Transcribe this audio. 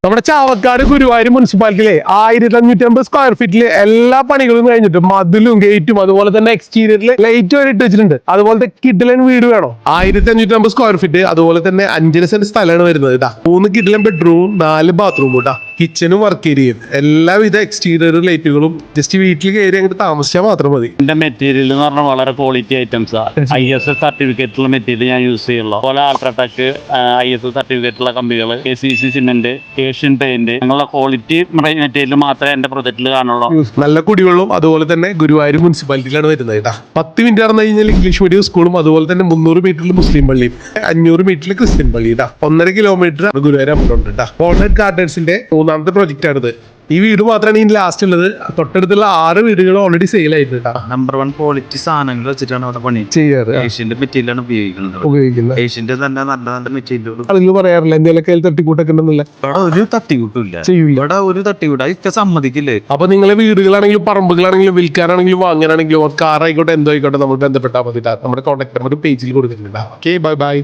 നമ്മുടെ ചാവക്കാട് ഗുരുവായൂർ മുനിസിപ്പാലിറ്റിയിലെ 1550 സ്ക്വയർ ഫീറ്റില് എല്ലാ പണികളും കഴിഞ്ഞിട്ട് മതിലും ഗേറ്റും അതുപോലെ തന്നെ എക്സ്റ്റീരിയറിൽ ലൈറ്റ് വരെ ഇട്ട് വെച്ചിട്ടുണ്ട്. അതുപോലത്തെ കിഡിലൻ വീട് വേണോ? 1550 സ്ക്വയർ ഫീറ്റ് അതുപോലെ തന്നെ 5 സെന്റ് സ്ഥലമാണ് വരുന്നത് കേട്ടാ. 3 കിഡിലൻ ബെഡ്റൂം, 4 ബാത്റൂം കേട്ടാ. കിച്ചണും വർക്ക് ഏരിയയും എല്ലാവിധ എക്സ്റ്റീരിയർ ലൈറ്റുകളും. ജസ്റ്റ് വീട്ടിൽ കയറി അങ്ങോട്ട് താമസിച്ചാൽ മാത്രം മതി. എന്റെ മെറ്റീരിയൽ എന്ന് പറഞ്ഞാൽ വളരെ ക്വാളിറ്റി ഐറ്റംസ് ആണ്. ISO സർട്ടിഫിക്കറ്റുള്ള മെറ്റീരിയൽ ഞാൻ യൂസ് ചെയ്യുള്ളൂ. അതുപോലെ അൾട്രാടെക് ISO സർട്ടിഫിക്കറ്റുള്ള കമ്പികൾ, KCC സിമെന്റ്, ഏഷ്യൻ പെയിന്റ്, അങ്ങനെയുള്ള ക്വാളിറ്റി മെറ്റീരിയൽ മാത്രമേ എന്റെ പ്രൊജക്റ്റിൽ കാണുള്ളൂ. നല്ല കുടിവെള്ളവും അതുപോലെ തന്നെ ഗുരുവായൂർ മുനിസിപ്പാലിറ്റിയിലാണ് വരുന്നത് കേട്ടാ. 10 മിനിറ്റ് നടന്നു കഴിഞ്ഞാൽ ഇംഗ്ലീഷ് മീഡിയം സ്കൂളും അതുപോലെ തന്നെ 300 മീറ്ററിൽ മുസ്ലിം പള്ളിയും 500 മീറ്ററിൽ ക്രിസ്ത്യൻ പള്ളി കേട്ടാ. 1.5 കിലോമീറ്റർ ഗുരുവായൂർ അമ്പലമുണ്ട് കേട്ടാ. വോൾനട്ട് ഗാർഡൻസിന്റെ 3ാമത്തെ പ്രൊജക്റ്റ് ആണിത്. ഈ വീട് മാത്രമാണ് ഇനി ലാസ്റ്റ് ഉള്ളത്. തൊട്ടടുത്തുള്ള 6 വീടുകൾ ഓൾറെഡി സെയിൽ ആയിട്ടുണ്ട്. നമ്പർ 1 ക്വാളിറ്റി സാധനങ്ങൾ വെച്ചിട്ടാണ് അവിടെ പണി ചെയ്യാറ്. ഏഷ്യന്റെ മെറ്റീരിയലാണ് ഉപയോഗിക്കുന്നത്. ഏഷ്യന്റെ തന്നെ നല്ല നല്ല മെറ്റീരിയൽ ആളുകൾ പറയാറില്ല എന്തെങ്കിലും തട്ടിക്കൂട്ടൊക്കെ ഉണ്ടെന്നില്ല. ഇവിടെ ഒരു തട്ടിക്കൂട്ടില്ല. ഇവിടെ ഒരു തട്ടിക്കൂട്ട ഇതൊക്കെ സമ്മതിക്കില്ലേ. അപ്പൊ നിങ്ങളെ വീടുകളാണെങ്കിലും പറമ്പുകളാണെങ്കിലും വിൽക്കാനാണെങ്കിലും വാങ്ങാനാണെങ്കിലും കാർ ആയിക്കോട്ടെ എന്തോ ആയിക്കോട്ടെ നമ്മൾ ബന്ധപ്പെട്ടാൽ മതി. നമ്മുടെ കോൺടാക്ട് നമ്പർ പേജിൽ കൊടുക്കുന്നുണ്ട്. Okay, bye bye.